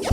Hi,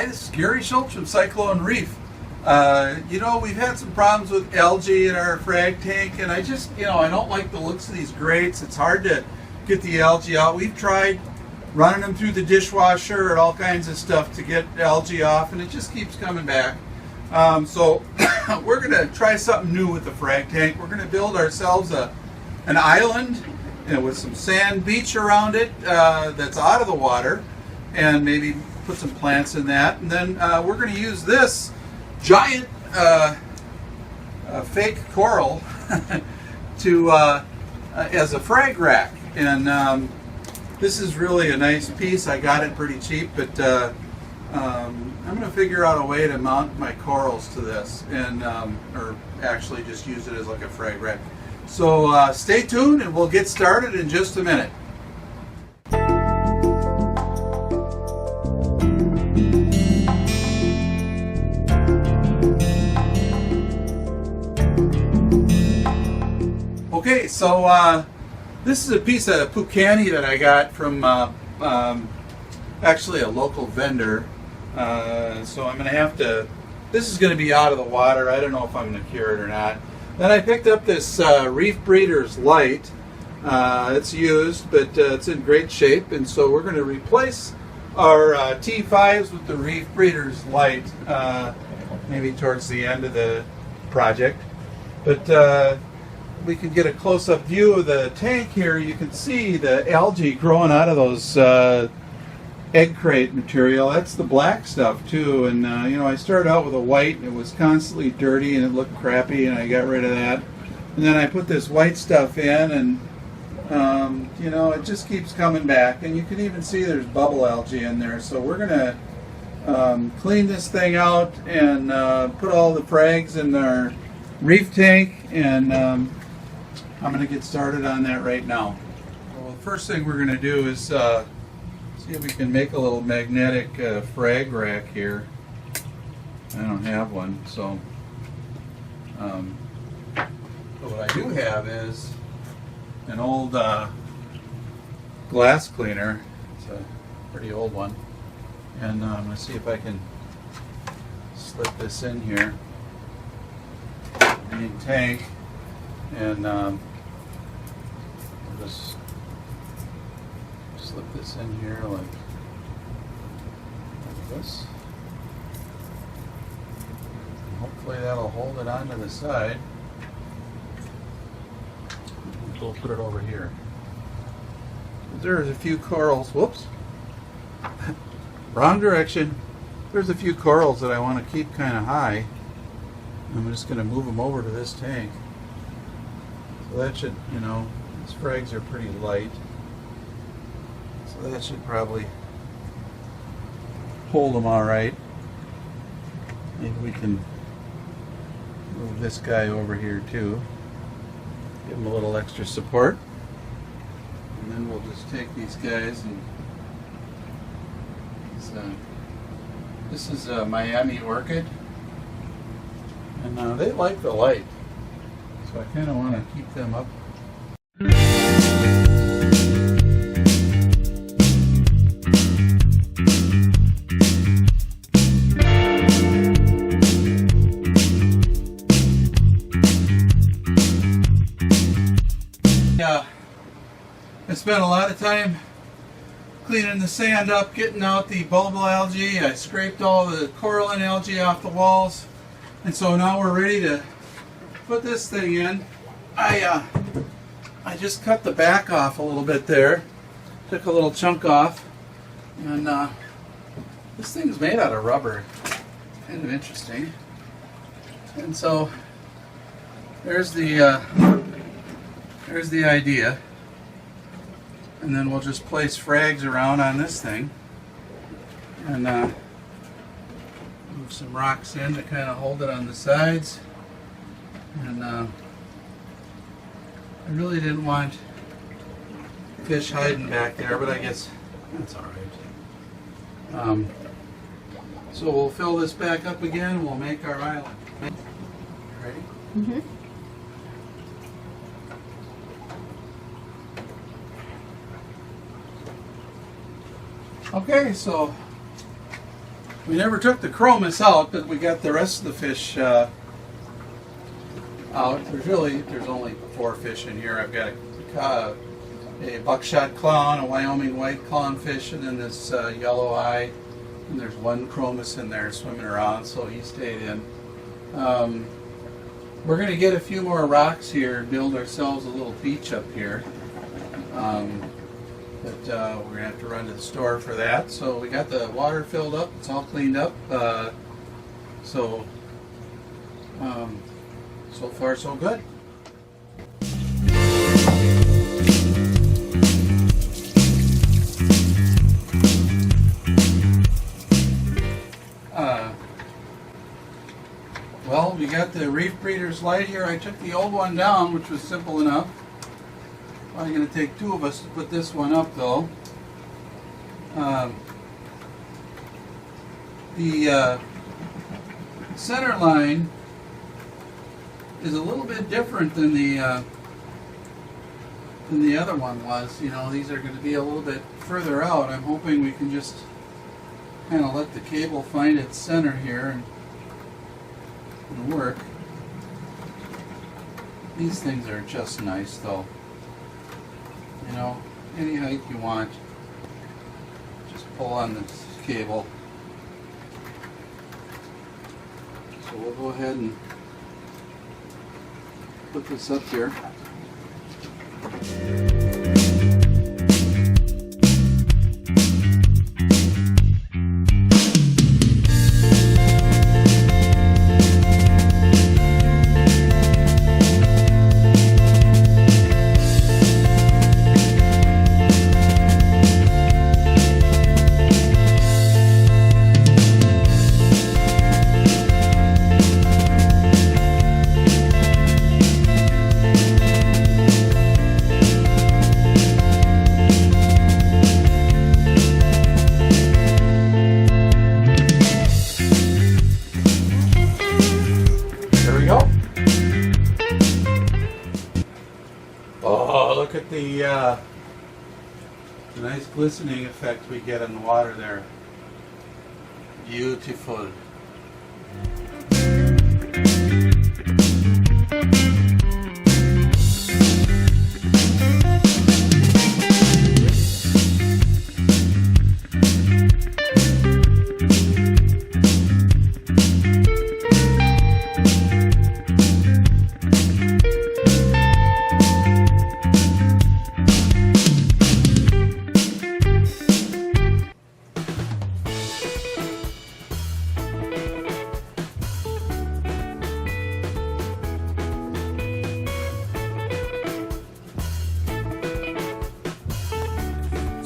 this is Gary Schultze from Cyclone Reef. You know, we've had some problems with algae in our frag tank, and I don't like the looks of these grates. It's hard to get the algae out. We've tried running them through the dishwasher and all kinds of stuff to get algae off, and it just keeps coming back. So we're going to try something new with the frag tank. We're going to build ourselves an island with some sand beach around it that's out of the water, and maybe put some plants in that. And then we're going to use this giant fake coral to as a frag rack. And this is really a nice piece. I got it pretty cheap, but I'm going to figure out a way to mount my corals to this, and or actually just use it as like a frag rack. So stay tuned and we'll get started in just a minute. Okay, so this is a piece of Pucani that I got from actually a local vendor. So I'm going to have to, this is going to be out of the water. I don't know if I'm going to cure it or not. Then I picked up this Reef Breeders Light. It's used, but it's in great shape. And so we're going to replace our T5s with the Reef Breeders Light maybe towards the end of the project. But we can get a close-up view of the tank here. You can see the algae growing out of those egg crate material. That's the black stuff too. And you know, I started out with a white and it was constantly dirty and it looked crappy, and I got rid of that. And then I put this white stuff in, and you know, it just keeps coming back. And you can even see there's bubble algae in there. So we're gonna clean this thing out and put all the frags in our reef tank, and I'm going to get started on that right now. Well, the first thing we're going to do is see if we can make a little magnetic frag rack here. I don't have one, so but what I do have is an old glass cleaner. It's a pretty old one, and I'm going to see if I can slip this in here, main tank, and I'll just slip this in here like this. And hopefully that'll hold it onto the side. We'll put it over here. There's a few corals. Whoops. Wrong direction. There's a few corals that I want to keep kind of high. I'm just going to move them over to this tank. So that should, you know, these frags are pretty light. So that should probably hold them all right. Maybe we can move this guy over here too. Give him a little extra support. And then we'll just take these guys and this is a Miami orchid. And they like the light, so I kind of want to keep them up. Yeah, I spent a lot of time cleaning the sand up, getting out the bulbal algae. I scraped all the coralline algae off the walls. And so now we're ready to put this thing in. I just cut the back off a little bit there. Took a little chunk off. And this thing's made out of rubber. Kind of interesting. And so there's the idea. And then we'll just place frags around on this thing. And move some rocks in to kind of hold it on the sides. And I really didn't want fish hiding back there, but I guess that's all right. So we'll fill this back up again and we'll make our island. Ready? Mm-hmm. Okay, so we never took the chromis out, but we got the rest of the fish out. There's only 4 fish in here. I've got a buckshot clown, a Wyoming white clownfish, and then this yellow eye. And there's 1 chromis in there swimming around, so he stayed in. We're going to get a few more rocks here and build ourselves a little beach up here. But we're going to have to run to the store for that. So we got the water filled up. It's all cleaned up. So far so good. Well, we got the Reef Breeder's light here. I took the old one down, which was simple enough. Probably going to take 2 of us to put this one up, though. The center line is a little bit different than the other one was. You know, these are going to be a little bit further out. I'm hoping we can just kind of let the cable find its center here and work. These things are just nice, though. You know, any height you want. Just pull on this cable. So we'll go ahead and put this up here. Look at the nice glistening effect we get in the water there. Beautiful.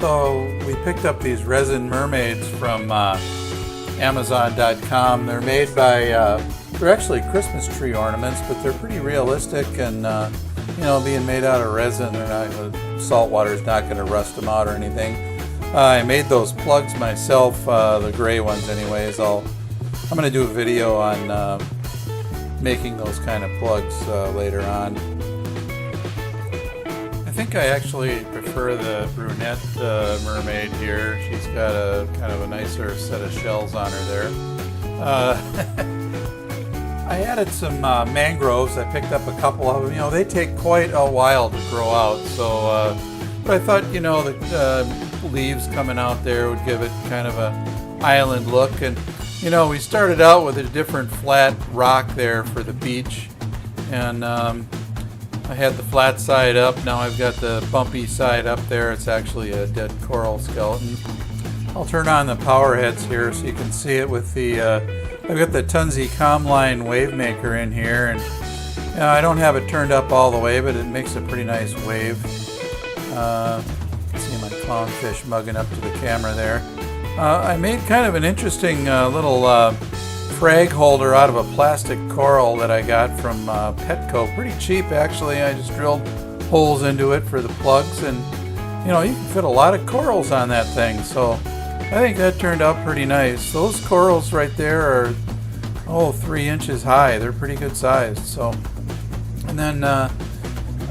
So we picked up these resin mermaids from Amazon.com. They're made by, they're actually Christmas tree ornaments, but they're pretty realistic and, you know, being made out of resin, they're not, salt water is not going to rust them out or anything. I made those plugs myself, the gray ones anyways. I'm going to do a video on making those kind of plugs later on. I think I actually prefer the brunette mermaid here. She's got a kind of a nicer set of shells on her there. I added some mangroves. I picked up a couple of them. You know, they take quite a while to grow out. So, but I thought, you know, the leaves coming out there would give it kind of a island look. And, you know, we started out with a different flat rock there for the beach. And I had the flat side up. Now I've got the bumpy side up there. It's actually a dead coral skeleton. I'll turn on the power heads here so you can see it with the, I've got the Tunzi Comline wave maker in here, and I don't have it turned up all the way, but it makes a pretty nice wave. You can see my clownfish mugging up to the camera there. I made kind of an interesting little frag holder out of a plastic coral that I got from Petco. Pretty cheap, actually. I just drilled holes into it for the plugs, and you know, you can fit a lot of corals on that thing. So I think that turned out pretty nice. Those corals right there are 3 inches high. They're pretty good sized. So, and then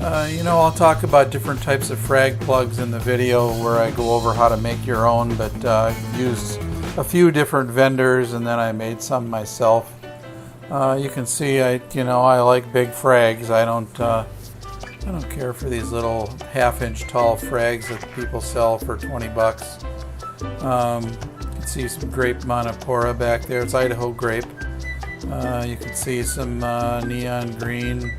You know, I'll talk about different types of frag plugs in the video where I go over how to make your own, but used a few different vendors and then I made some myself. You can see I like big frags. I don't care for these little half-inch tall frags that people sell for 20 bucks. You can see some grape Monopora back there. It's Idaho grape. You can see some neon green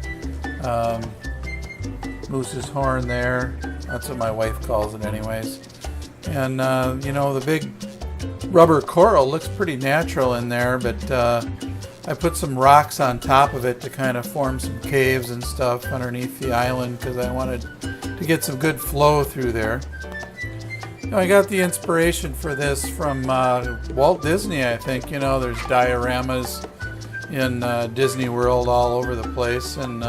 moose's horn there. That's what my wife calls it anyways. And you know, the big rubber coral looks pretty natural in there, but I put some rocks on top of it to kind of form some caves and stuff underneath the island because I wanted to get some good flow through there. You know, I got the inspiration for this from Walt Disney, I think. You know, there's dioramas in Disney World all over the place, and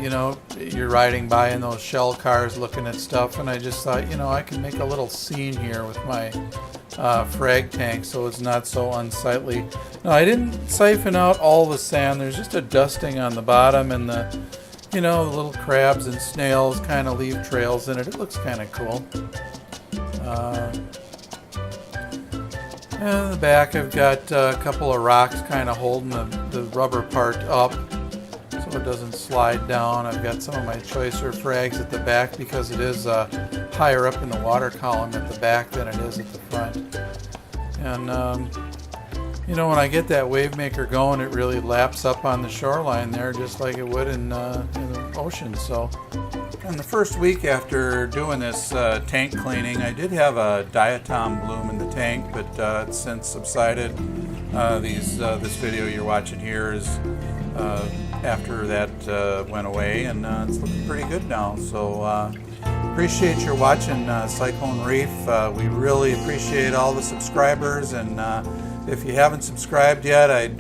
you know, you're riding by in those shell cars looking at stuff, and I just thought, you know, I can make a little scene here with my frag tank so it's not so unsightly. No, I didn't siphon out all the sand. There's just a dusting on the bottom, and the, you know, the little crabs and snails kind of leave trails in it. It looks kind of cool. And in the back I've got a couple of rocks kind of holding the rubber part up so it doesn't slide down. I've got some of my choicer frags at the back because it is higher up in the water column at the back than it is at the front. And you know, when I get that wave maker going, it really laps up on the shoreline there just like it would in the ocean. So, in the first week after doing this tank cleaning, I did have a diatom bloom in the tank, but it's since subsided. This video you're watching here is after that went away, and it's looking pretty good now. So appreciate your watching Cyclone Reef. We really appreciate all the subscribers, and if you haven't subscribed yet, I'd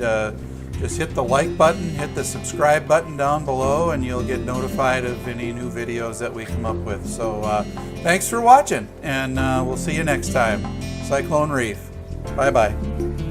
just hit the like button, hit the subscribe button down below, and you'll get notified of any new videos that we come up with. So thanks for watching, and we'll see you next time. Cyclone Reef. Bye-bye.